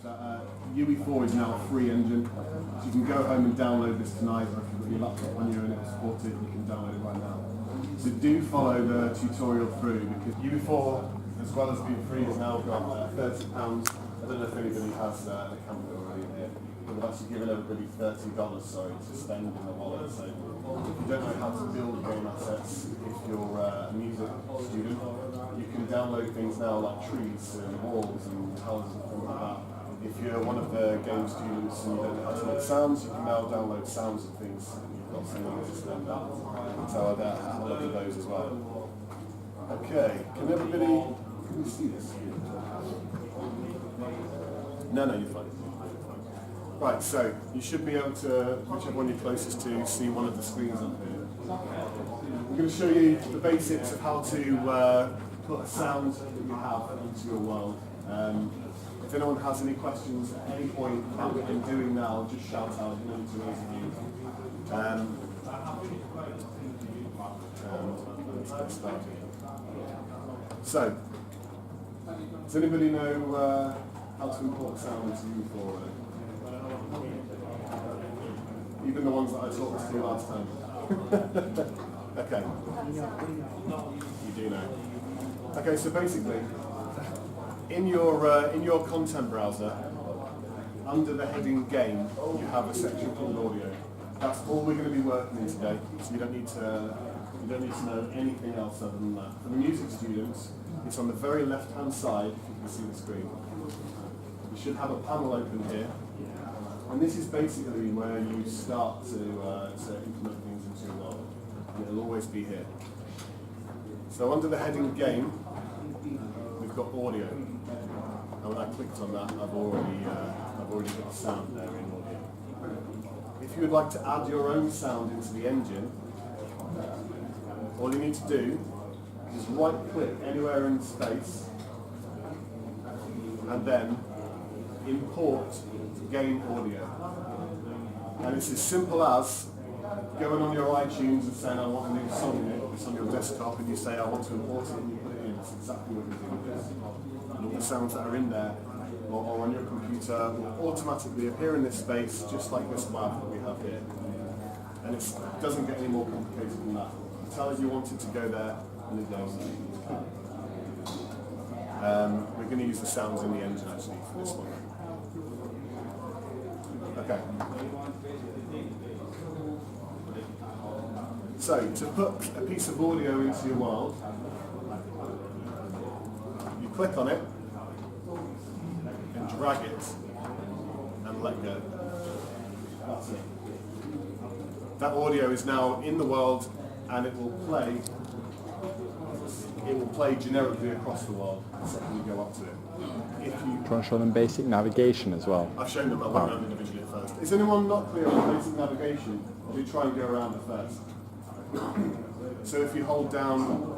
that UE4 is now a free engine, so you can go home and download this tonight, or if you've got your laptop on you and it's supported, you can download it right now. So do follow the tutorial through, because UE4, as well as being free, has now got £30. I don't know if anybody has an account already here, but they've actually given everybody $30 to spend in the wallet. So if you don't know how to build game assets, if you're a music student, you can download things now like trees and walls and houses and things like that. If you're one of the game students and you don't know how to make sounds, you can now download sounds of things and you've got something to stand up. So I'll have a look at those as well. Okay, can we see this? No, you're fine. Right, so you should be able to, whichever one you're closest to, see one of the screens up here. I'm going to show you the basics of how to put a sound that you have into your world. If anyone has any questions at any point about what I'm doing now, just shout out, you know, to raise your hand. Let's get started. So, does anybody know how to import sound into UE4? Even the ones that I talked to you last time. Okay. You do know. Okay, so basically, in your content browser, under the heading Game, you have a section called Audio. That's all we're going to be working in today. So you don't need to know anything else other than that. For the music students, it's on the very left-hand side. If you can see the screen, you should have a panel open here. And this is basically where you start to implement things into your world. And it'll always be here. So under the heading Game, we've got Audio. And when I clicked on that, I've already got a sound there in Audio. If you would like to add your own sound into the engine, all you need to do is right-click anywhere in space, and then import Game Audio. And it's as simple as going on your iTunes and saying I want a new song in it. It's on your desktop and you say I want to import it and you put it in. That's exactly what you do with this. And all the sounds that are in there or on your computer will automatically appear in this space, just like this map that we have here. And it doesn't get any more complicated than that. You tell it you want it to go there and it goes there. We're going to use the sounds in the engine actually for this one. Okay. So, to put a piece of audio into your world, you click on it and drag it and let go. That's it. That audio is now in the world and it will play generically across the world the second you go up to it. If you Do you want to show them basic navigation as well? I've shown them, I went around individually at first. Is anyone not clear on basic navigation? We try and go around it first. So if you hold down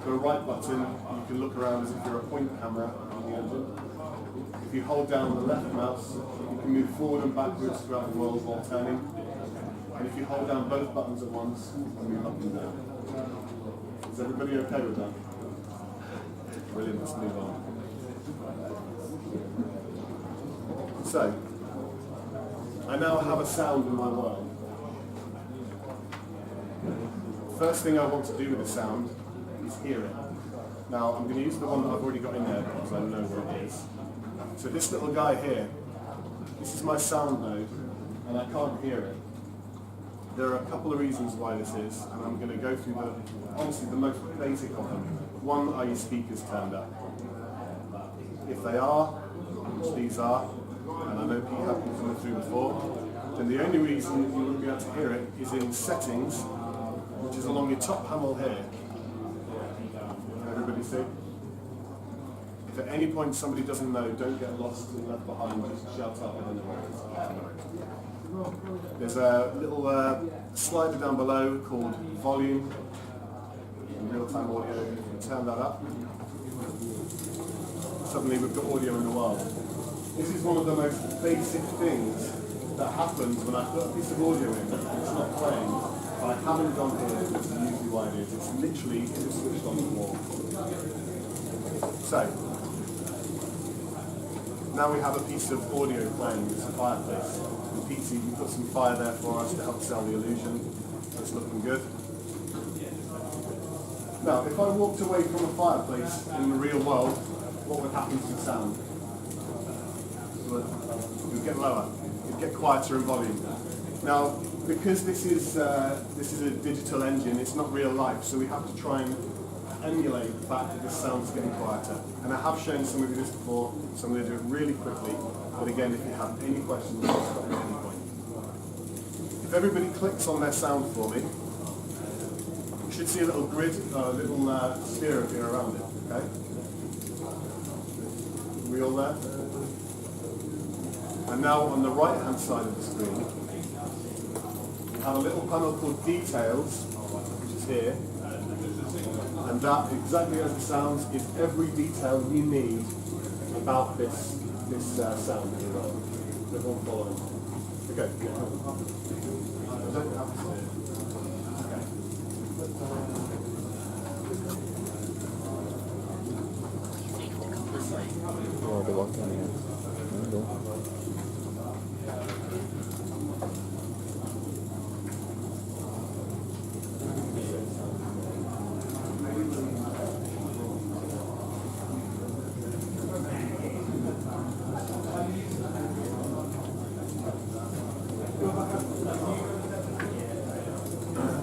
the right button, you can look around as if you're a point camera on the engine. If you hold down the left mouse, you can move forward and backwards throughout the world while turning. And if you hold down both buttons at once, you can move up and down. Is everybody okay with that? Brilliant, let's move on. So, I now have a sound in my world. First thing I want to do with the sound is hear it. Now, I'm going to use the one that I've already got in there because I know where it is. So this little guy here, this is my sound node, and I can't hear it. There are a couple of reasons why this is, and I'm going to go through honestly the most basic of them. One, are your speakers turned up? If they are, which these are, and I know Pete had them coming through before, then the only reason you wouldn't be able to hear it is in settings, which is along your top panel here. Everybody see? If at any point somebody doesn't know, don't get lost and left behind, just shout out within the words. There's a little slider down below called volume, real-time audio. You can turn that up. Suddenly we've got audio in the world. This is one of the most basic things that happens when I put a piece of audio in. It's not playing, but I haven't gone here, which is usually why it is. It's literally switched on the wall. So, now we have a piece of audio playing. It's a fireplace. And Pete's even put some fire there for us to help sell the illusion. It's looking good. Now, if I walked away from a fireplace in the real world, what would happen to the sound? It would get lower. It would get quieter in volume. Now, because this is a digital engine, it's not real life, so we have to try and emulate the fact that this sound is getting quieter. And I have shown some of you this before, so I'm going to do it really quickly. But again, if you have any questions, just stop me at any point. If everybody clicks on their sound for me, you should see a little grid, a little sphere appear around it. Okay? Are we all there? And now on the right-hand side of the screen, we have a little panel called Details, which is here. And that, exactly as it sounds, is every detail you need about this sound. Everyone following? Okay.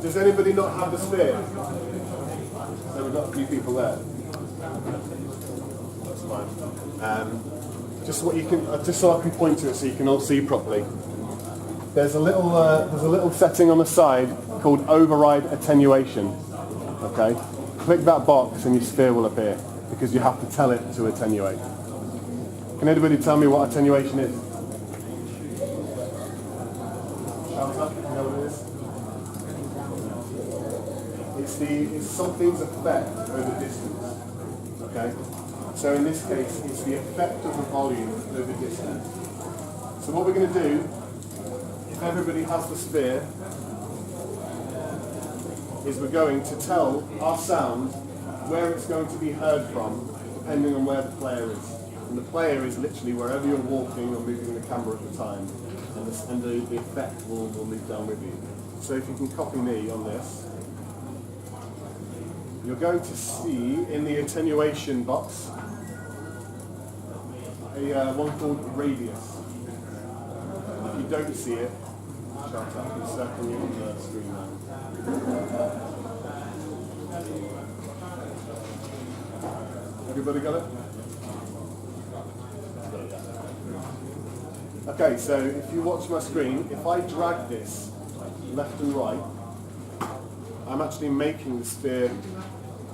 Does anybody not have the sphere? So we've got a few people there. That's fine. Just so I can point to it so you can all see properly. There's a little setting on the side called Override Attenuation. Okay, click that box and your sphere will appear because you have to tell it to attenuate. Can anybody tell me what attenuation is? Shout up, you know what it is? It's something's effect over distance. Okay? So in this case, it's the effect of the volume over distance. So what we're going to do, if everybody has the sphere, is we're going to tell our sound where it's going to be heard from, depending on where the player is. And the player is literally wherever you're walking or moving the camera at the time, and the effect will move down with you. So if you can copy me on this, you're going to see in the attenuation box one called radius. If you don't see it, shout out. It's certainly on the screen now. Everybody got it? Okay, so if you watch my screen, if I drag this left and right, I'm actually making the sphere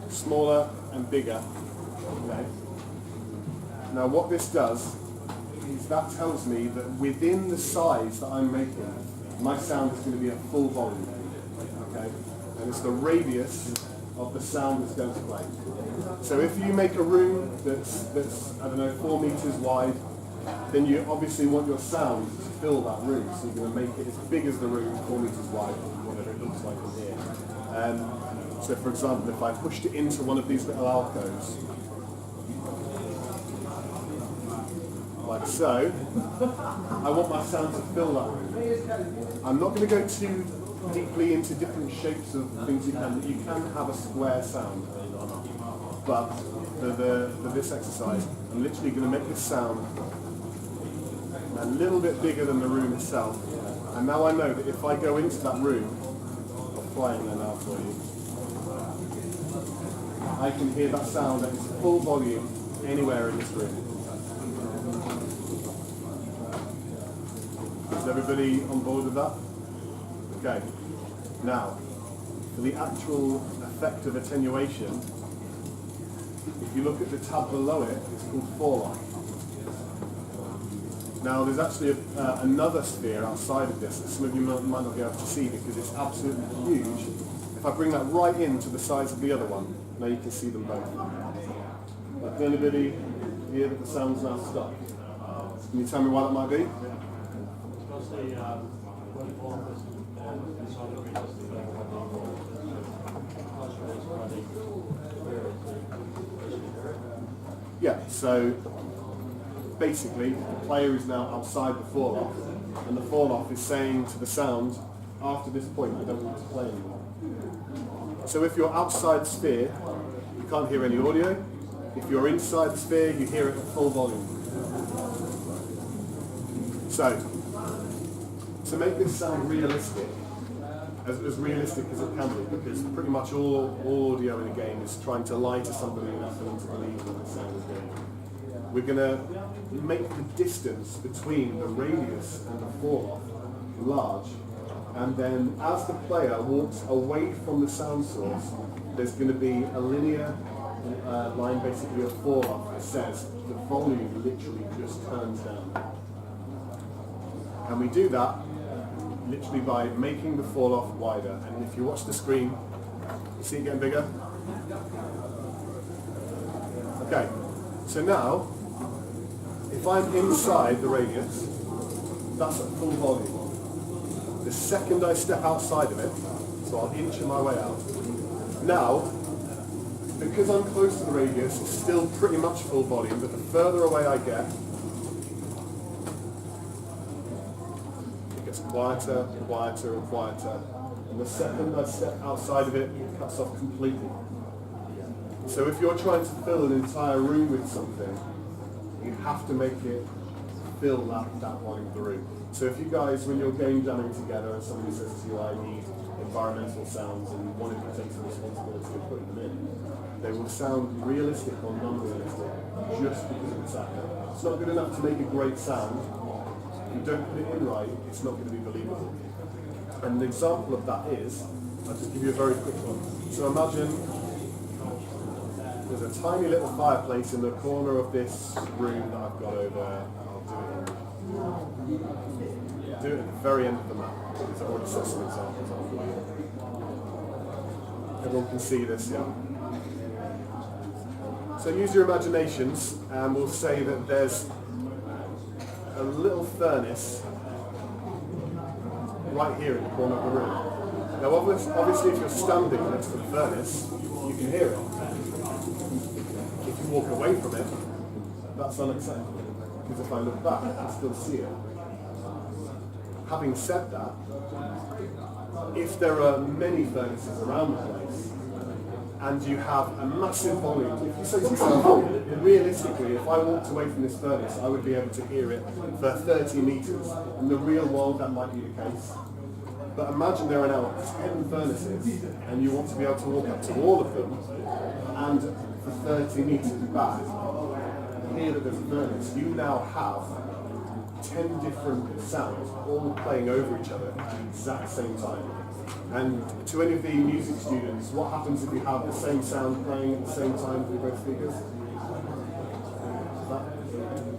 smaller and bigger. Okay. Now what this does is that tells me that within the size that I'm making, my sound is going to be at full volume. Okay. And it's the radius of the sound that's going to play. So if you make a room that's I don't know, 4 meters wide, then you obviously want your sound to fill that room. So you're going to make it as big as the room, 4 meters wide, whatever it looks like in here. So for example, if I pushed it into one of these little alcoves, like so, I want my sound to fill that room. I'm not going to go too deeply into different shapes of things you can have a square sound, but for this exercise, I'm literally going to make this sound a little bit bigger than the room itself. And now I know that if I go into that room, I'm flying there now for you, I can hear that sound at its full volume anywhere in this room. Is everybody on board with that? Okay. Now, for the actual effect of attenuation, if you look at the tab below it, it's called Falloff. Now, there's actually another sphere outside of this that some of you might not be able to see because it's absolutely huge. If I bring that right into the size of the other one, now you can see them both. Does anybody hear that the sound's now stopped? Can you tell me why that might be? Yeah, so basically the player is now outside the fall-off, and the fall-off is saying to the sound, after this point I don't want to play anymore. So if you're outside the sphere, you can't hear any audio. If you're inside the sphere, you hear it at full volume. So, to make this sound realistic, as realistic as it can be, because pretty much all audio in a game is trying to lie to somebody enough for them to believe that the sound is going. We're going to make the distance between the radius and the fall-off large, and then as the player walks away from the sound source, there's going to be a linear line, basically a fall-off, that says the volume literally just turns down. And we do that literally by making the fall-off wider. And if you watch the screen, you see it getting bigger? Okay, so now, if I'm inside the radius, that's at full volume. The second I step outside of it, so I'll inch my way out, now, because I'm close to the radius, it's still pretty much full volume, but the further away I get, it gets quieter, quieter, and quieter. And the second I step outside of it, it cuts off completely. So if you're trying to fill an entire room with something, you have to make it fill that volume of the room. So if you guys, when you're game jamming together and somebody says to you, I need environmental sounds, and one of you takes the responsibility of putting them in, they will sound realistic or non-realistic just because of the sound. It's not good enough to make a great sound. If you don't put it in right, it's not going to be believable. And an example of that is, I'll just give you a very quick one. So imagine there's a tiny little fireplace in the corner of this room that I've got over there. I'll do it at the very end of the map, because I've already set some examples of it. Everyone can see this, yeah? So use your imaginations, and we'll say that there's a little furnace right here in the corner of the room. Now obviously if you're standing next to the furnace, you can hear it. If you walk away from it, that's unacceptable, because if I look back, I can still see it. Having said that, if there are many furnaces around the place, and you have a massive volume, if you say to yourself, realistically, if I walked away from this furnace, I would be able to hear it for 30 meters. In the real world, that might be the case. But imagine there are now 10 furnaces, and you want to be able to walk up to all of them, and for 30 meters back, hear that there's a furnace. You now have 10 different sounds all playing over each other at the exact same time. And to any of the music students, what happens if you have the same sound playing at the same time through both speakers?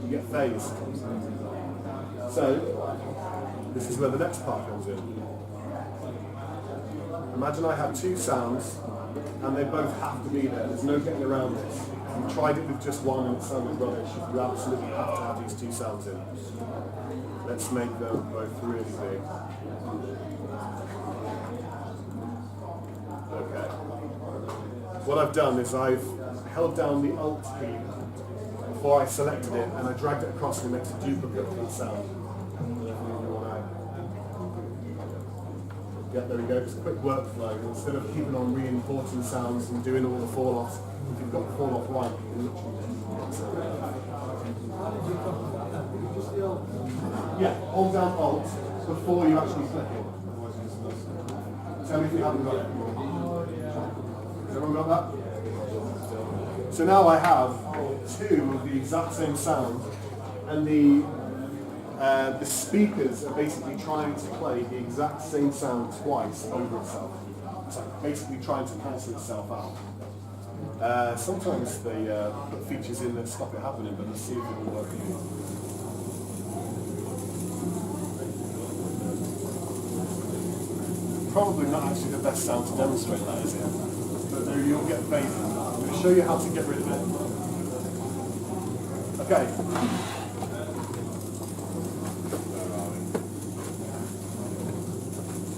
You get phased. So, this is where the next part comes in. Imagine I have two sounds, and they both have to be there. There's no getting around this. If you tried it with just one and it sounded rubbish, you absolutely have to have these two sounds in. Let's make them both really big. Okay. What I've done is I've held down the Alt key before I selected it, and I dragged it across and it makes a duplicate of that sound. Yeah, there we go. It's a quick workflow. Instead of keeping on re-importing sounds and doing all the fall-offs, if you've got the fall-off right, you can literally just yeah, hold down Alt before you actually click it. Tell me if you haven't got it. Has everyone got that? So now I have two of the exact same sound, and the speakers are basically trying to play the exact same sound twice over itself. So basically trying to cancel itself out. Sometimes they put features in that stop it happening, but let's see if it will work. Probably not actually the best sound to demonstrate that, is it? But there you'll get phasing. I'm going to show you how to get rid of it. Okay.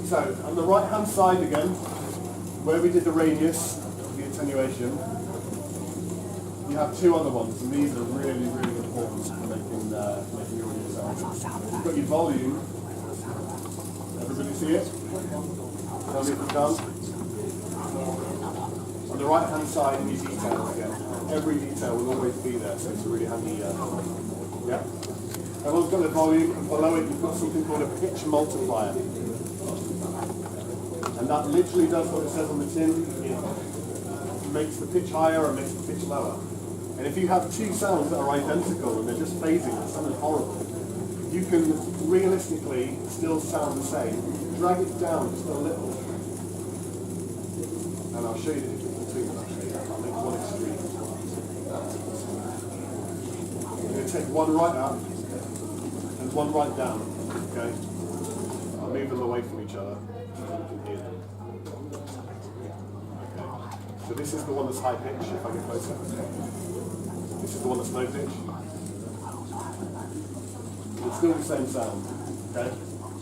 So, on the right hand side again, where we did the radius, the attenuation, you have two other ones, and these are really, really important for making your audio sound. You've got your volume. Everybody see it? Tell me if it's done. On the right hand side, your details again. Every detail will always be there, so it's a really handy. Yeah. Everyone's got their volume, and below it you've got something called a pitch multiplier. And that literally does what it says on the tin. It makes the pitch higher and makes the pitch lower. And if you have two sounds that are identical and they're just phasing, it's something horrible, you can realistically still sound the same. Drag it down just a little. And I'll show you the difference between them actually. I'll make one extreme. I'm going to take one right up and one right down. Okay? I'll move them away from each other so you can hear them. Okay. So this is the one that's high pitch, if I get closer. This is the one that's low pitch. It's still the same sound. Okay?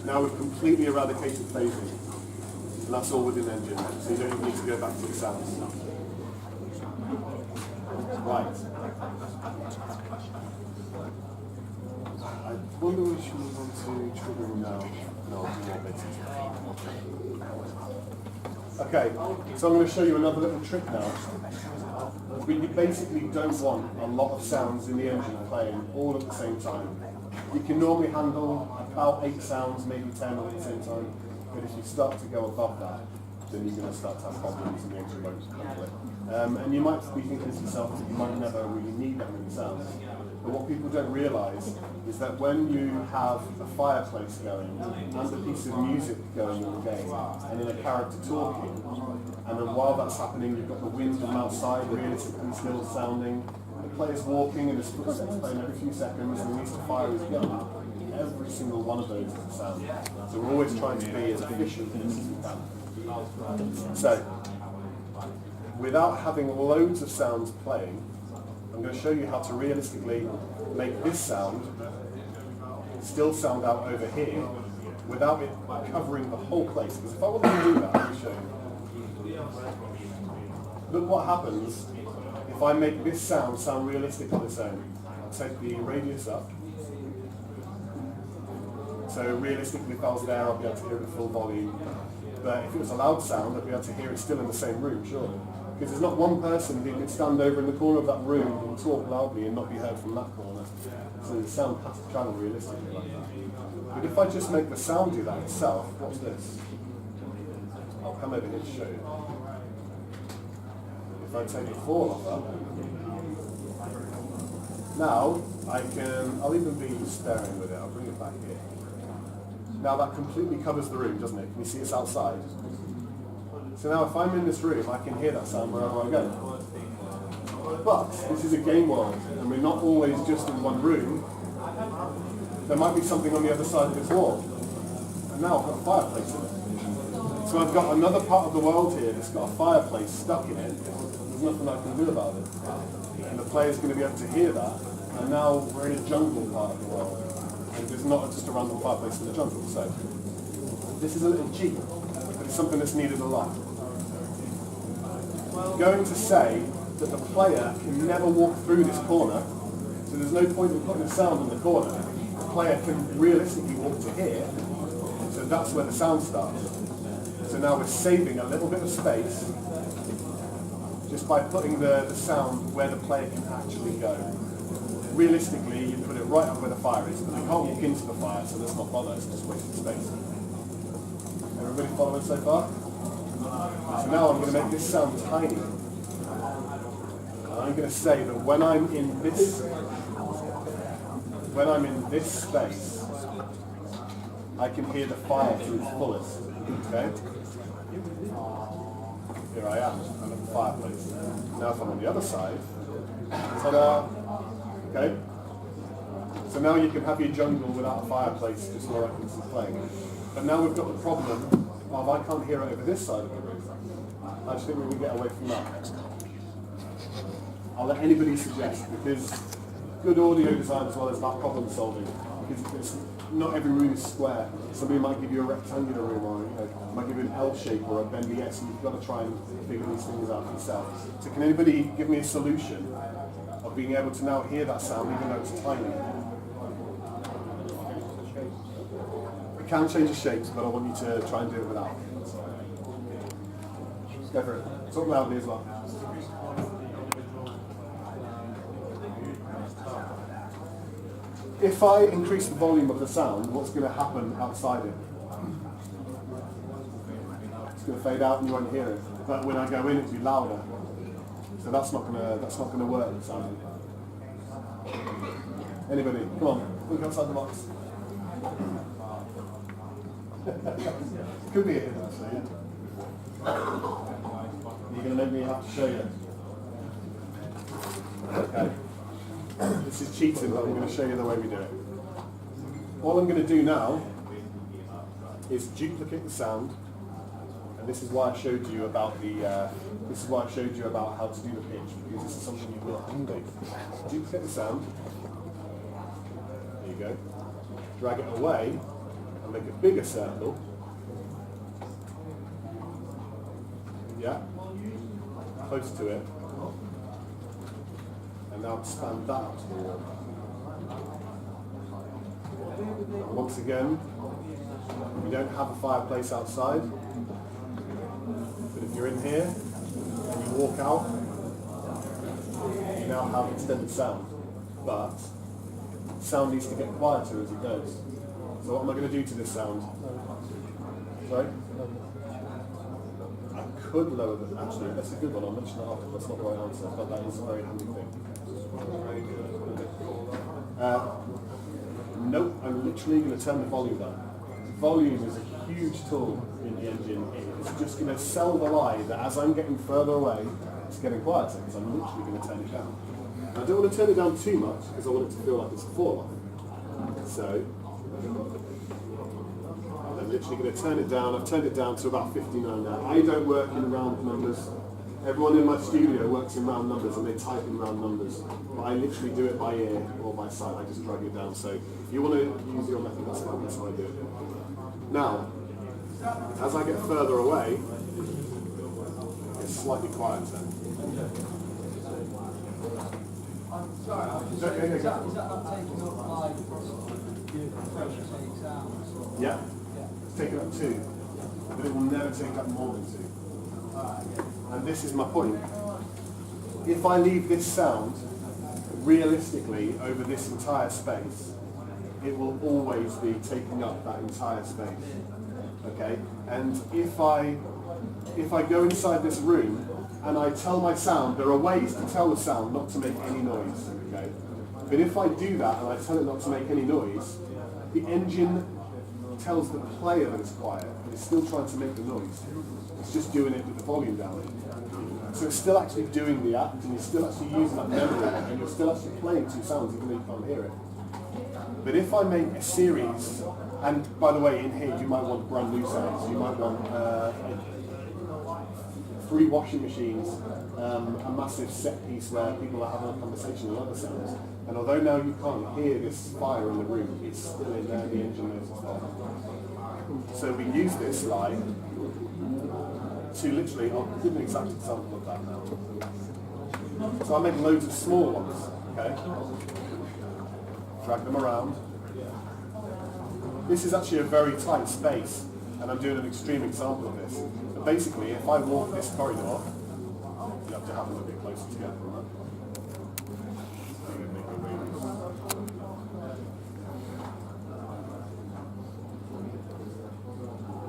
Now we've completely eradicated phasing. And that's all within Engine. So you don't even need to go back to the sounds. Right. I wonder if we should move on to triggering now. No, more basic. Okay, so I'm going to show you another little trick now. We basically don't want a lot of sounds in the engine playing all at the same time. You can normally handle about 8 sounds, maybe 10 all at the same time, but if you start to go above that, then you're going to start to have problems and the engine won't handle it. And you might be thinking to yourself that you might never really need that many sounds. But what people don't realise is that when you have a fireplace going and a piece of music going in the game and then a character talking, and then while that's happening you've got the wind from outside realistically still sounding, the player's walking and his footsteps playing every few seconds and he needs to fire his gun, every single one of those is a sound. So we're always trying to be as efficient as we can. So, without having loads of sounds playing, I'm going to show you how to realistically make this sound still sound out over here without it covering the whole place. Because if I want to do that, let me show you. Look what happens if I make this sound realistic on its own. I'll take the radius up. So realistically, if I was there, I'd be able to hear it at full volume. But if it was a loud sound, I'd be able to hear it still in the same room, surely. Because there's not one person who could stand over in the corner of that room and talk loudly and not be heard from that corner. So the sound has to travel realistically like that. But if I just make the sound do that itself, what's this? I'll come over here to show you. If I take the 4 off that, now I'll even be staring with it, I'll bring it back here. Now that completely covers the room, doesn't it? Can you see it's outside? So now if I'm in this room, I can hear that sound wherever I go. But this is a game world, and we're not always just in one room. There might be something on the other side of this wall. And now I've got a fireplace in it. So I've got another part of the world here that's got a fireplace stuck in it. There's nothing I can do about it. And the player's going to be able to hear that. And now we're in a jungle part of the world. And there's not just a random fireplace in the jungle. So this is a little cheap, but it's something that's needed a lot. I'm going to say that the player can never walk through this corner, so there's no point in putting a sound in the corner. The player can realistically walk to here, so that's where the sound starts. So now we're saving a little bit of space just by putting the sound where the player can actually go. Realistically, you put it right up where the fire is, but they can't walk into the fire, so let's not bother, it's just wasting space. Everybody following so far? So now I'm going to make this sound tiny. And I'm going to say that when I'm in this space, I can hear the fire to its fullest. Okay? Here I am. I'm at the fireplace. Now if I'm on the other side, ta-da! Okay? So now you can have your jungle without a fireplace, just where I can see playing. But now we've got the problem of I can't hear it over this side of the room. I just think we can get away from that. I'll let anybody suggest, because good audio design as well is about problem solving. Because not every room is square. Somebody might give you a rectangular room, or might give you an L shape or a bendy S, and you've got to try and figure these things out yourself. So can anybody give me a solution being able to now hear that sound even though it's tiny. We can change the shapes, but I want you to try and do it without. Go for it. Talk loudly as well. If I increase the volume of the sound, what's going to happen outside it? It's going to fade out and you won't hear it. But when I go in, it'll be louder. So that's not going to work. Sound. Anybody? Come on, think outside the box. Could be it, actually. Yeah. You're going to make me have to show you. Okay. This is cheating, but I'm going to show you the way we do it. All I'm going to do now is duplicate the sound, and this is why I showed you about how to do the pitch, because this is something you will have to do. Duplicate the sound. There you go. Drag it away and make a bigger circle. Yeah. Close to it. And now expand that up to the wall. And once again, we don't have a fireplace outside, but if you're in here and you walk out, you now have extended sound. But sound needs to get quieter as it goes. So what am I going to do to this sound? Sorry? I could lower the, actually, that's a good one, I'll mention that after, that's not the right answer, but that is a very handy thing. Nope, I'm literally going to turn the volume down. Volume is a huge tool in the engine. It's just going to sell the lie that as I'm getting further away, it's getting quieter, because I'm literally going to turn it down. I don't want to turn it down too much, because I want it to feel like it's a 4-line. So, I'm literally going to turn it down. I've turned it down to about 59 now. I don't work in round numbers. Everyone in my studio works in round numbers and they type in round numbers. But I literally do it by ear or by sight. I just drag it down. So if you want to use your method, that's fine. That's how I do it. Now, as I get further away, it's slightly quieter. Is that not taking up like fresh sounds? Yeah. It's taking up 2, but it will never take up more than 2. And this is my point. If I leave this sound realistically over this entire space, it will always be taking up that entire space. Okay? And if I go inside this room and I tell my sound, there are ways to tell the sound not to make any noise. Okay? But if I do that and I tell it not to make any noise, the engine tells the player that it's quiet, but it's still trying to make the noise. It's just doing it with the volume down. So it's still actually doing the act, and you're still actually using that memory, and you're still actually playing 2 sounds even though you can't hear it. But if I make a series, and by the way, in here you might want brand new sounds. You might want 3 washing machines, a massive set piece where people are having a conversation and other sounds. And although now you can't hear this fire in the room, it's still in there, the engine knows it's there. So we use this line to literally, I'll give an exact example of that now. So I make loads of small ones, okay? Drag them around. This is actually a very tight space, and I'm doing an extreme example of this. But basically, if I walk this corridor, you have to have them a bit closer together than that.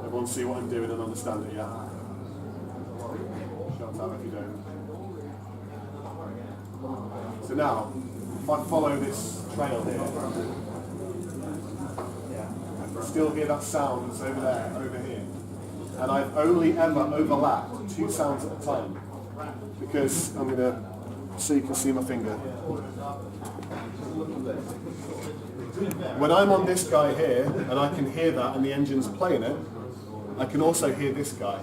Everyone see what I'm doing and understand it, yeah? Shout out if you don't. So now, if I follow this trail here, I can still hear that sound that's over there, over here. And I've only ever overlapped 2 sounds at a time. Because I'm going to, so you can see my finger. When I'm on this guy here, and I can hear that and the engine's playing it, I can also hear this guy,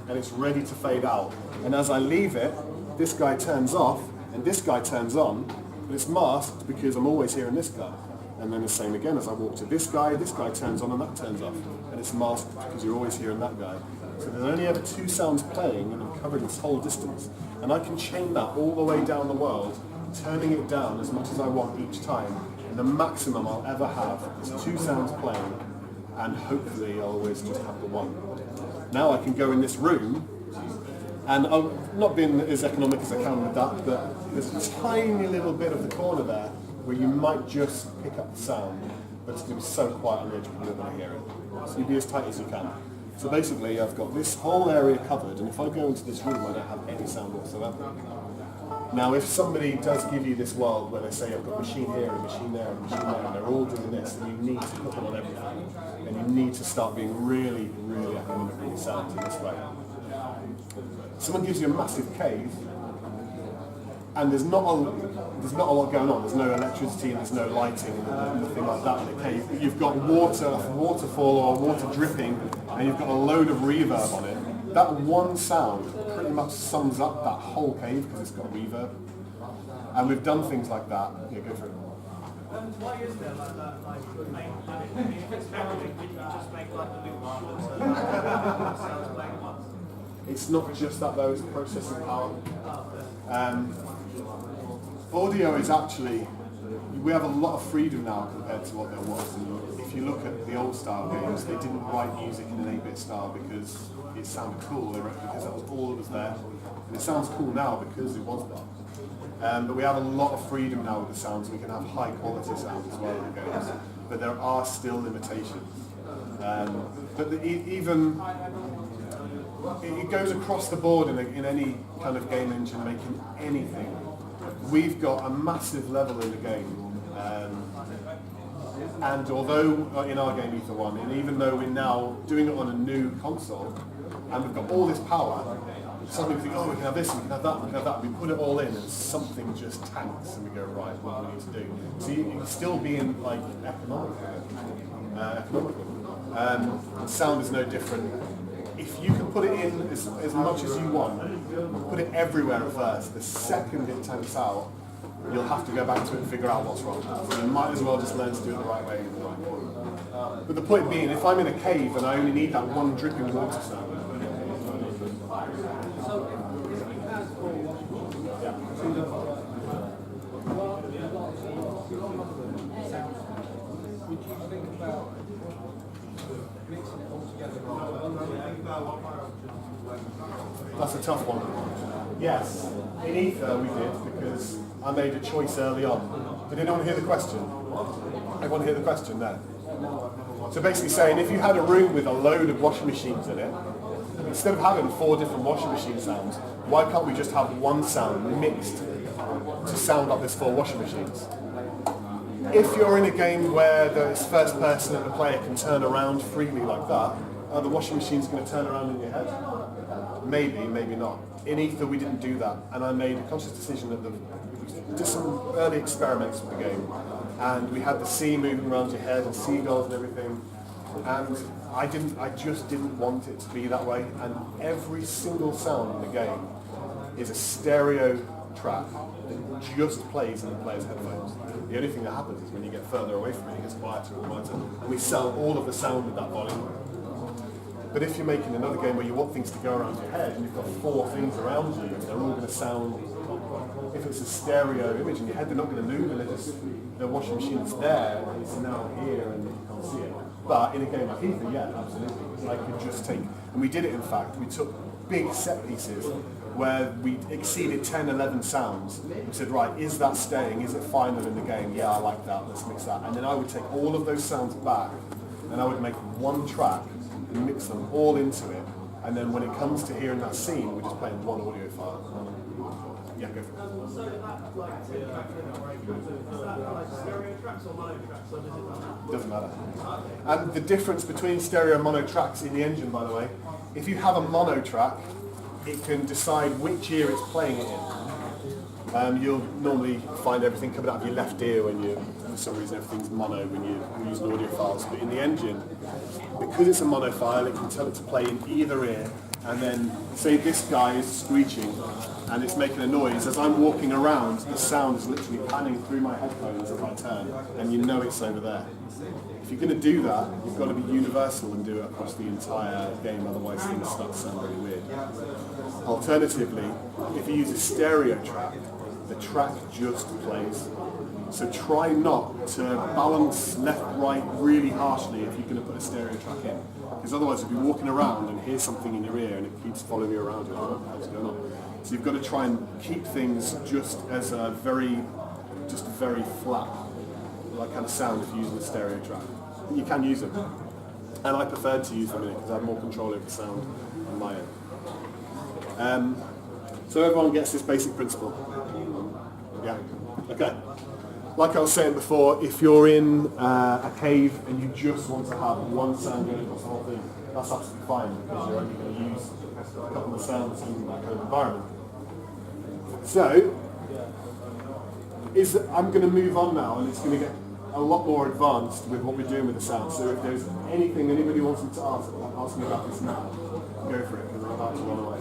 and it's ready to fade out. And as I leave it, this guy turns off, and this guy turns on, but it's masked because I'm always hearing this guy. And then the same again, as I walk to this guy turns on and that turns off. And it's masked because you're always hearing that guy. So there's only ever 2 sounds playing, and I'm covering this whole distance. And I can chain that all the way down the world turning it down as much as I want each time, and the maximum I'll ever have is 2 sounds playing, and hopefully I'll always just have the one. Now I can go in this room, and I've not been as economic as I can with that, but there's a tiny little bit of the corner there where you might just pick up the sound, but it's going to be so quiet on the edge you're not going to hear it. So you be as tight as you can. So basically I've got this whole area covered, and if I go into this room I don't have any sound whatsoever. Now if somebody does give you this world where they say I've got a machine here, and a machine there, and a machine there, and they're all doing this, then you need to put them on everything. And you need to start being really, really economical with sounds in this way. Someone gives you a massive cave, and there's not a lot going on. There's no electricity and there's no lighting and nothing like that in the cave. You've got waterfall or water dripping, and you've got a load of reverb on it. That one sound pretty much sums up that whole cave because it's got reverb. And we've done things like that. Yeah, go for it. Why is there like that? If it's everything, can you just make like a little sounds playing once? It's not just that though, it's processing power. Audio is actually, we have a lot of freedom now compared to what there was. And if you look at the old style games, they didn't write music in an 8-bit style because it sounded cool, because that was all that was there. And it sounds cool now because it was there. But we have a lot of freedom now with the sounds. We can have high quality sounds as well in the games. But there are still limitations. It goes across the board in any kind of game engine making anything. We've got a massive level in the game, and although in our game Ether 1, and even though we're now doing it on a new console, and we've got all this power, suddenly we think, oh, we can have this, we can have that, we can have that. We put it all in, and something just tanks, and we go, right, what do we need to do? So you can still be in like economical. Sound is no different. If you can put it in as much as you want, put it everywhere at first, the second it tanks out, you'll have to go back to it and figure out what's wrong. So you might as well just learn to do it the right way. But the point being, if I'm in a cave and I only need that one dripping water sound. That's a tough one. Yes, in Ether we did because I made a choice early on. Did anyone hear the question? Everyone hear the question there? So basically saying if you had a room with a load of washing machines in it, instead of having 4 different washing machine sounds, why can't we just have one sound mixed to sound like there's 4 washing machines? If you're in a game where it's first person and the player can turn around freely like that, are the washing machine's going to turn around in your head? Maybe, maybe not. In Ether we didn't do that, and I made a conscious decision that we did some early experiments with the game, and we had the sea moving around your head and seagulls and everything, and I just didn't want it to be that way, and every single sound in the game is a stereo track that just plays in the player's headphones. The only thing that happens is when you get further away from it, it gets quieter and quieter, and we sell all of the sound with that volume. But if you're making another game where you want things to go around your head and you've got 4 things around you and they're all going to sound, if it's a stereo image in your head, they're not going to move, and the washing machine that's there is now here and you can't see it. But in a game like Ether, yeah, absolutely. I could just take, and we did it in fact, we took big set pieces where we exceeded 10, 11 sounds. We said, right, is that staying? Is it final in the game? Yeah, I like that, let's mix that. And then I would take all of those sounds back and I would make one track and mix them all into it, and then when it comes to hearing that scene, we're just playing one audio file. Yeah, go for it. So that like 10 tracks in is that like stereo tracks or mono tracks, or does it matter? Doesn't matter. And the difference between stereo and mono tracks in the engine, by the way, if you have a mono track, it can decide which ear it's playing it in. You'll normally find everything coming out of your left ear when you, for some reason everything's mono when you're using audio files, but in the engine, because it's a mono file, it can tell it to play in either ear, and then say this guy is screeching and it's making a noise. As I'm walking around, the sound is literally panning through my headphones as I turn, and you know it's over there. If you're going to do that, you've got to be universal and do it across the entire game, otherwise things start to sound really weird. Alternatively, if you use a stereo track, the track just plays. So try not to balance left, right really harshly if you're going to put a stereo track in. Because otherwise you'll be walking around and hear something in your ear and it keeps following you around. You're like, what the hell's going on? So you've got to try and keep things just as a very flat, like kind of sound if you're using a stereo track. You can use them. And I preferred to use them in it because I have more control over the sound on my end. So everyone gets this basic principle. Yeah. Okay. Like I was saying before, if you're in a cave and you just want to have one sound going across the whole thing, that's absolutely fine because you're only going to use a couple of sounds in that kind of environment. So, I'm going to move on now and it's going to get a lot more advanced with what we're doing with the sound. So if there's anything anybody wants me to ask me about this now, go for it because I'm about to run away.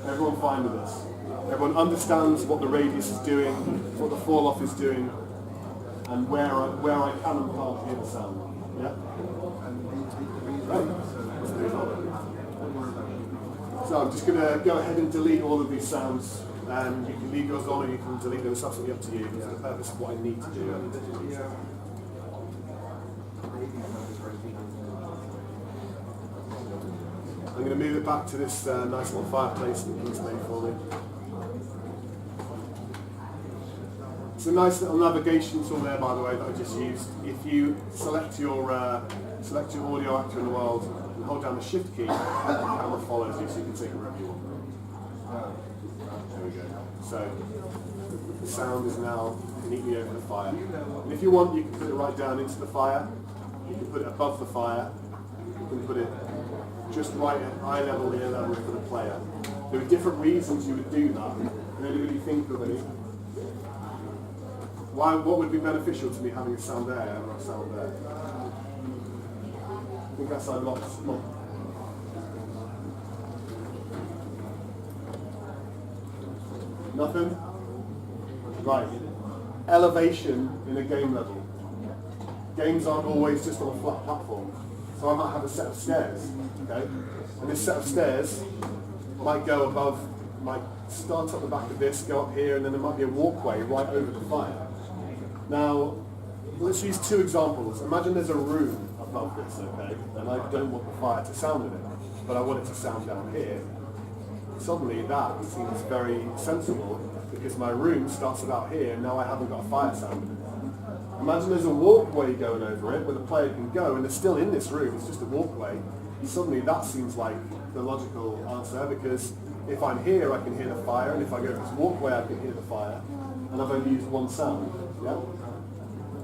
Everyone fine with this? Everyone understands what the radius is doing, what the fall off is doing, and where I can and can't hear the sound. Yeah? Right. Let's do it. So I'm just going to go ahead and delete all of these sounds. You can leave yours on or you can delete them. It's absolutely up to you. For the purpose of what I need to do, I need to delete them. I'm going to move it back to this nice little fireplace that he's made for me. It's a nice little navigation tool there, by the way, that I just used. If you select your audio actor in the world and hold down the Shift key, the camera follows you, so you can take it wherever you want. There we go. So the sound is now neatly over the fire. And if you want, you can put it right down into the fire. You can put it above the fire. You can put it just right at eye level, ear level for the player. There are different reasons you would do that. Can anybody think of any? What would be beneficial to me having a sound there and a sound there? I think that's our lots. Nothing? Right. Elevation in a game level. Games aren't always just on a flat platform. So I might have a set of stairs, okay? And this set of stairs might go above, might start at the back of this, go up here, and then there might be a walkway right over the fire. Now, let's use two examples. Imagine there's a room above this, okay? And I don't want the fire to sound in it, but I want it to sound down here. Suddenly that seems very sensible because my room starts about here and now I haven't got a fire sound in it. Imagine there's a walkway going over it where the player can go and they're still in this room, it's just a walkway. And suddenly that seems like the logical answer because if I'm here I can hear the fire and if I go to this walkway I can hear the fire and I've only used one sound. Yeah?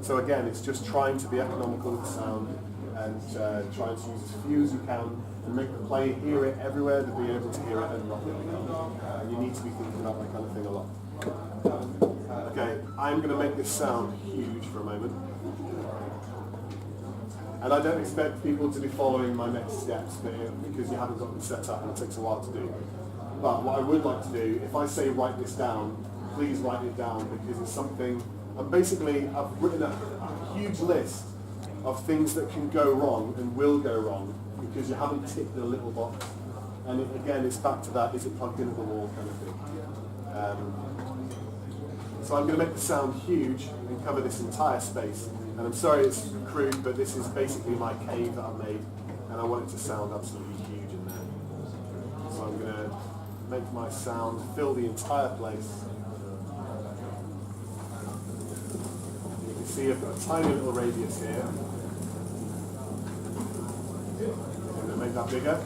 So again, it's just trying to be economical with the sound and trying to use as few as you can and make the player hear it everywhere to be able to hear it and not really can't. And you need to be thinking about that kind of thing a lot. Okay, I'm going to make this sound huge for a moment. And I don't expect people to be following my next steps because you haven't got them set up and it takes a while to do. But what I would like to do, if I say write this down, please write it down because it's something, and basically I've written a huge list of things that can go wrong and will go wrong because you haven't ticked the little box. And again, it's back to that, is it plugged into the wall kind of thing. So I'm going to make the sound huge and cover this entire space. And I'm sorry it's crude, but this is basically my cave that I've made. And I want it to sound absolutely huge in there. So I'm going to make my sound fill the entire place. You can see I've got a tiny little radius here. I'm going to make that bigger.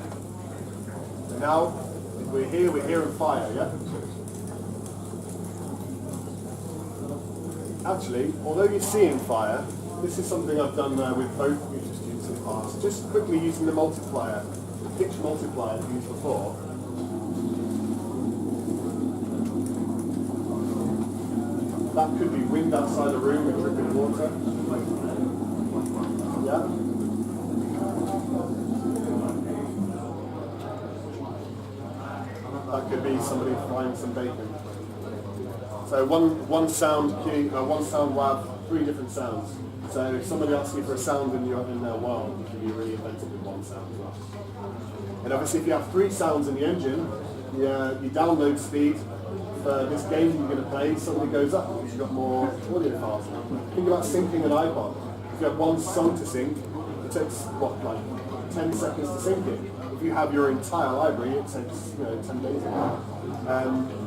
And now, if we're hearing fire, yeah? Actually, although you're seeing fire, this is something I've done with both future students in the past. Just quickly using the multiplier, the pitch multiplier we used before. That could be wind outside the room with dripping water. Yeah? That could be somebody frying some bacon. So one sound cue, one sound WAV, 3 different sounds. So if somebody asks you for a sound in their world, you can be really inventive with one sound as well. And obviously if you have 3 sounds in the engine, your download speed if this game you're going to play suddenly goes up because you've got more audio files. Think about syncing an iPod. If you have one song to sync, it takes, what, like 10 seconds to sync it. If you have your entire library, it takes 10 days.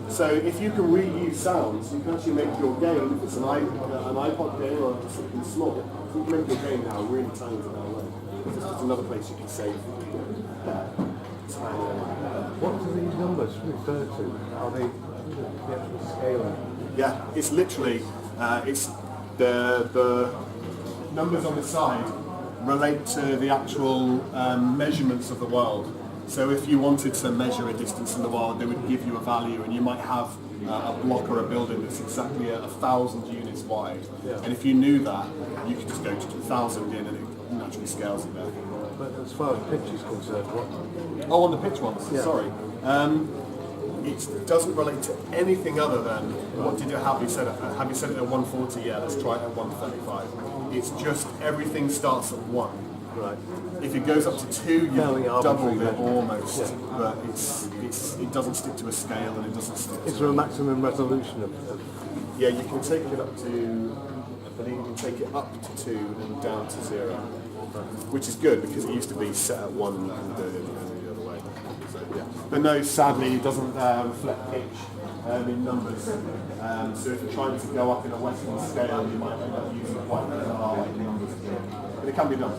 So if you can reuse sounds, you can actually make your game, if it's an iPod game or something small, you can make your game now really tiny in that way. It's just another place you can save time. What do these numbers refer to? Are they the actual scaling? Yeah, it's literally, it's the numbers on the side relate to the actual measurements of the world. So if you wanted to measure a distance in the world, they would give you a value, and you might have a block or a building that's exactly 1,000 units wide. Yeah. And if you knew that, you could just go to 1,000 in and it naturally scales it there. But as far as pitch is concerned, what? Oh, on the pitch ones, Yeah. sorry. It doesn't relate to anything other than what did you have you set it at? Have you set it at 140? Yeah, let's try it at 135. It's just everything starts at 1. Right. If it goes up to 2, Fairly you've doubled arbitrary it then. almost, Yeah. but it doesn't stick to a scale and it doesn't stick Is to... there a maximum resolution of Yeah, you can take it up to, I believe you can take it up to 2 and down to 0, which is good because it used to be set at 1 and the other way. So, yeah. But no, sadly, it doesn't reflect pitch in numbers. So if you're trying to go up in a Western scale, you might end up using quite high numbers. But it can be done.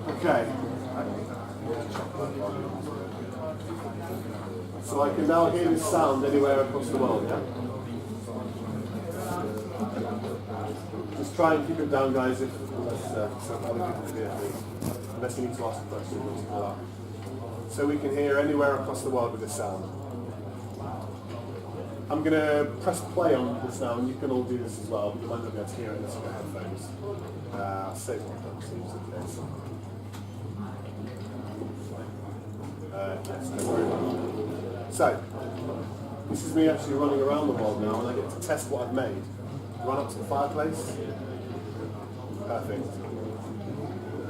Okay. So I can now hear this sound anywhere across the world, yeah? Just try and keep it down, guys, unless other people can hear me. Unless you need to ask a question or something like that. So we can hear anywhere across the world with this sound. I'm going to press play on this now, and you can all do this as well, but you might not be able to hear it unless you've got headphones. I'll save my headphones, so just in case. Yes, don't worry about it. So, this is me actually running around the world now, and I get to test what I've made. Run up to the fireplace. Perfect.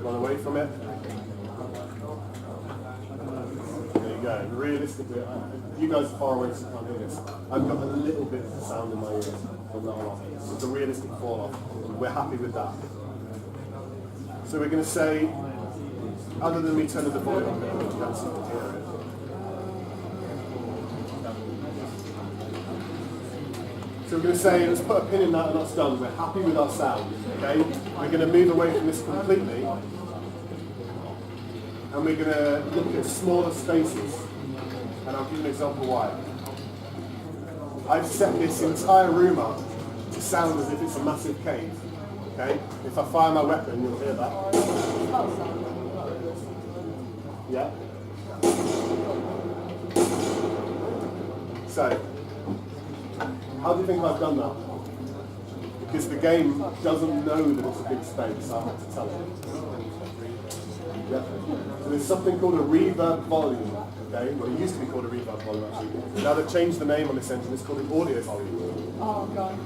Run away from it. There you go. Realistically, you guys are far away so you can't hear this. I've got a little bit of sound in my ears, but not a lot. It's a realistic fall off. We're happy with that. So we're going to say, other than me turning the volume up, you can't seem to hear it. So we're going to say, let's put a pin in that and that's done. We're happy with our sound, okay? We're going to move away from this completely. And we're going to look at smaller spaces. And I'll give you an example why. I've set this entire room up to sound as if it's a massive cave, okay? If I fire my weapon, you'll hear that. Yeah? So, how do you think I've done that? Because the game doesn't know that it's a big space, I have to tell it. Yeah. So there's something called a reverb volume, okay? Well, it used to be called a reverb volume actually. Now they've changed the name on this engine, it's called an audio volume. Oh god.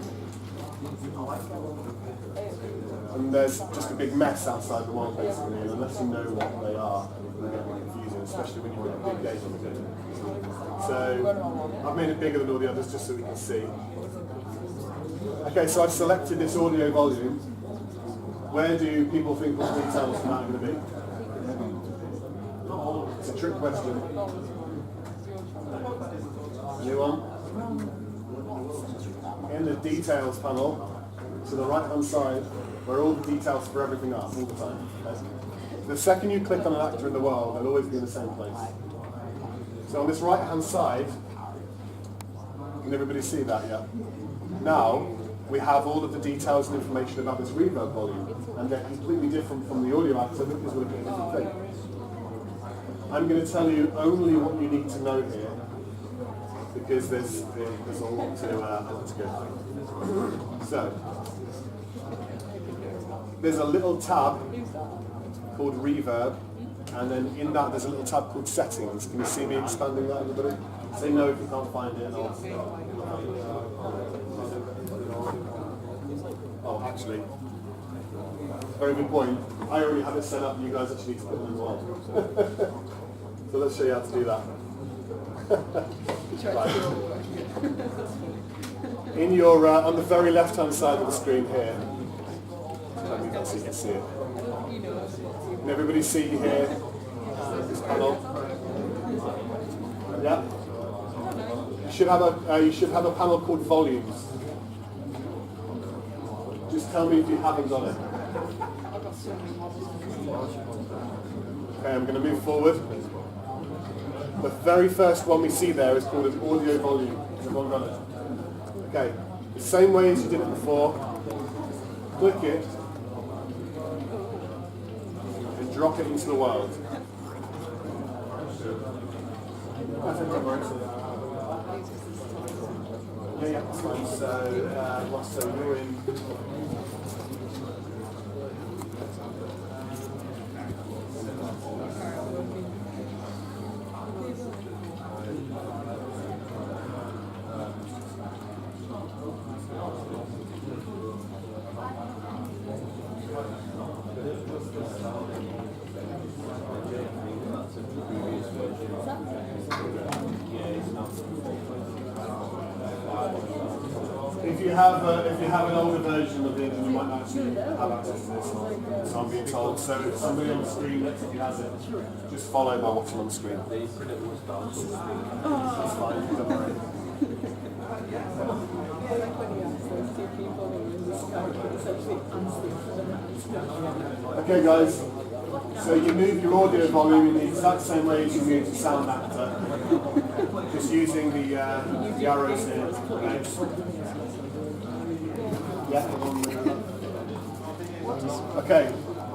And there's just a big mess outside the world basically, and unless you know what they are, it can get really confusing, especially when you've got a big game on the go. So I've made it bigger than all the others just so we can see. Okay, so I've selected this audio volume. Where do people think all the details from that are going to be? It's a trick question. Anyone? In the details panel, to the right hand side, where all the details for everything are, all the time. Okay? The second you click on an actor in the world, they'll always be in the same place. So on this right hand side, can everybody see that yet? Now, we have all of the details and information about this reverb volume, and they're completely different from the audio actor because we're looking at a different thing. I'm going to tell you only what you need to know here, because there's a lot to go through. So, there's a little tab called reverb, and then in that there's a little tab called settings. Can you see me expanding that, everybody? Say no if you can't find it. Oh, actually, very good point. I already have it set up, and you guys actually need to put it in as well. So let's show you how to do that. Right. In your, on the very left-hand side of the screen here, let me so you can see it. Can everybody see here this panel? Yeah. You should have a panel called volumes. Just tell me if you haven't got it. Okay, I'm going to move forward. The very first one we see there is called an audio volume. Has everyone got it? Okay, the same way as you did it before, click it and drop it into the world. Yeah, that's fine. So you're in. If you have an older version of the engine, you might not actually have access to this. So I'm being told. So if somebody on the screen lets you has it, just follow by watching on the screen. That's fine. Don't worry. Okay, guys. So you move your audio volume in the exact same way as you move the sound actor, just using the arrows here. Okay. Yeah. Okay.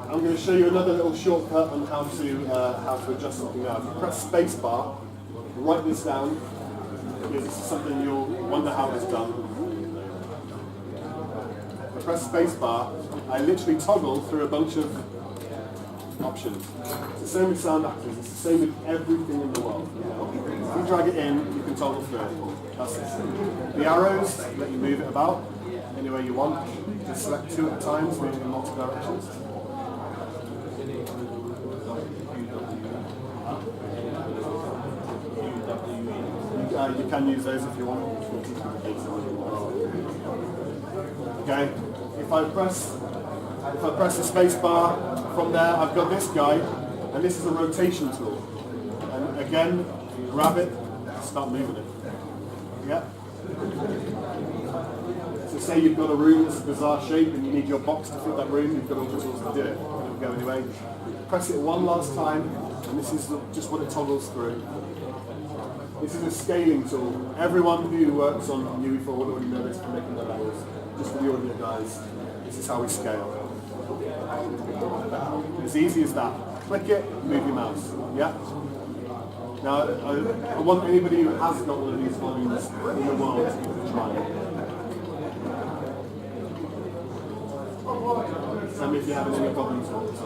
I'm going to show you another little shortcut on how to adjust something now. If you press space bar, write this down because this is something you'll wonder how it's done. If I press space bar, I literally toggle through a bunch of options. It's the same with sound actors. It's the same with everything in the world. If you drag it in, you can toggle through it. That's it. The arrows let you move it about any way you want. Just select two at a time, moving in multiple directions. You can use those if you want. Okay. If I press the space bar from there, I've got this guy, and this is a rotation tool. And again, you grab it, start moving it. Yeah. So say you've got a room that's a bizarre shape and you need your box to fit that room, you've got all the tools to do it. It won't go anyway. Press it one last time, and this is just what it toggles through. This is a scaling tool. Everyone who works on UE4 will already know this from making their levels. Just for the audio guys, this is how we scale. As easy as that. Click it, move your mouse. Yeah? Now, I want anybody who has got one of these volumes in the world to try it. Tell me if you're having any problems with it.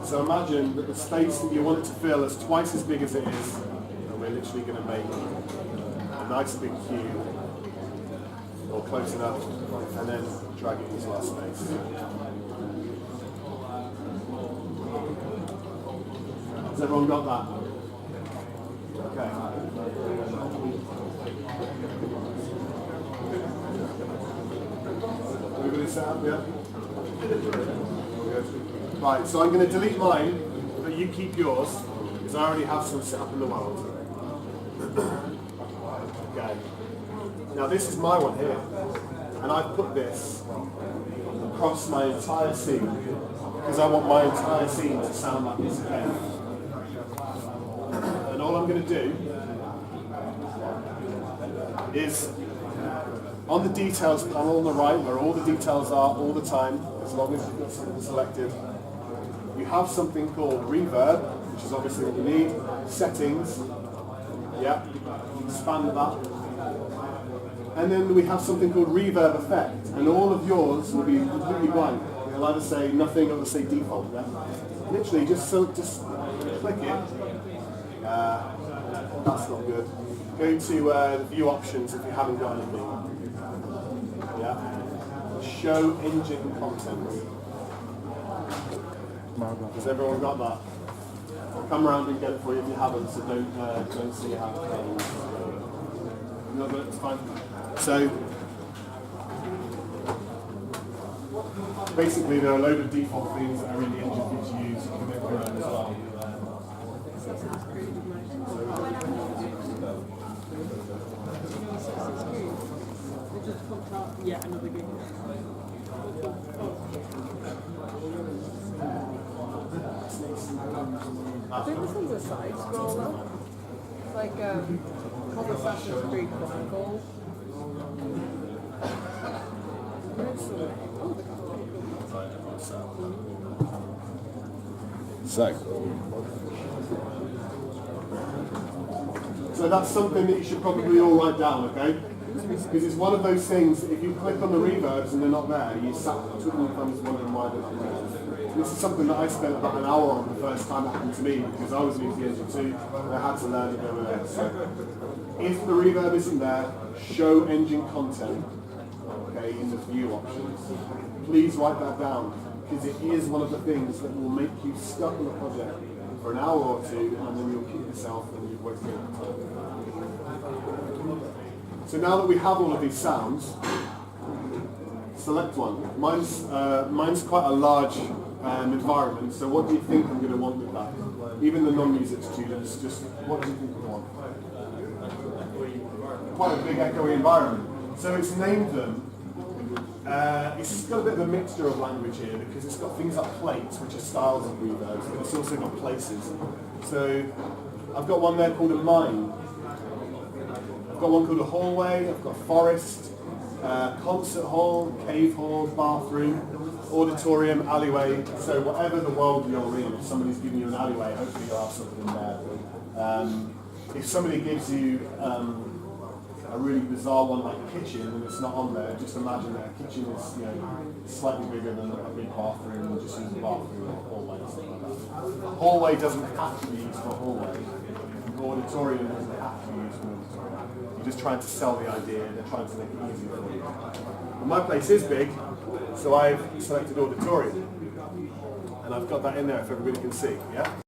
So imagine that the space that you want it to fill is twice as big as it is, and we're literally going to make a nice big cube, or close enough, and then drag it into our space. Has everyone got that? Okay. Everybody set up, yeah? Good. Right, so I'm going to delete mine, but you keep yours, because I already have some set up in the world. Okay. Now this is my one here, and I've put this across my entire scene, because I want my entire scene to sound like this again. And all I'm going to do is, on the details panel on the right, where all the details are all the time, as long as you've got something selected, you have something called reverb, which is obviously what you need, settings, yeah, expand that, and then we have something called reverb effect, and all of yours will be completely blank. It'll either say nothing or it'll say default, yeah? Literally, just click it. That's not good. Go to view options if you haven't got anything. Yeah. Show engine content. Has everyone got that? I'll come around and get it for you if you haven't, so don't see how it goes. No, but it's fine. So, basically there are a load of default things that are in the engine for you to use. You can make your own as well. Yeah, another game. I think this one's a side scroller. It's like called Assassin's Creed Chronicles. So that's something that you should probably all write down, okay? Because it's one of those things, if you click on the reverbs and they're not there, you sat twiddling your thumbs wondering why they're not there. This is something that I spent about an hour on the first time it happened to me, because I was new to the engine too, and I had to learn it over there. So if the reverb isn't there, show engine content, okay, in the view options. Please write that down, because it is one of the things that will make you stuck on the project for an hour or two, and then you'll kick yourself and you've wasted your time. So now that we have all of these sounds, select one. Mine's quite a large environment, so what do you think I'm going to want with that? Even the non-music students, just what do you think we want? Quite a big echoey environment. So it's named them. It's got a bit of a mixture of language here because it's got things like plates, which are styles of reverbs, but it's also got places. So I've got one there called a mine. I've got one called a hallway. I've got forest, concert hall, cave hall, bathroom, auditorium, alleyway. So whatever the world you're in, if somebody's giving you an alleyway, hopefully you'll have something in there. If somebody gives you a really bizarre one like a kitchen and it's not on there, just imagine that a kitchen is slightly bigger than a big bathroom and just use a bathroom or a hallway or something like that. A hallway doesn't have to be used for a hallway. An auditorium doesn't have to be used for an auditorium. You're just trying to sell the idea, they're trying to make it easier for you. Well, my place is big, so I've selected auditorium. And I've got that in there if everybody can see, yeah?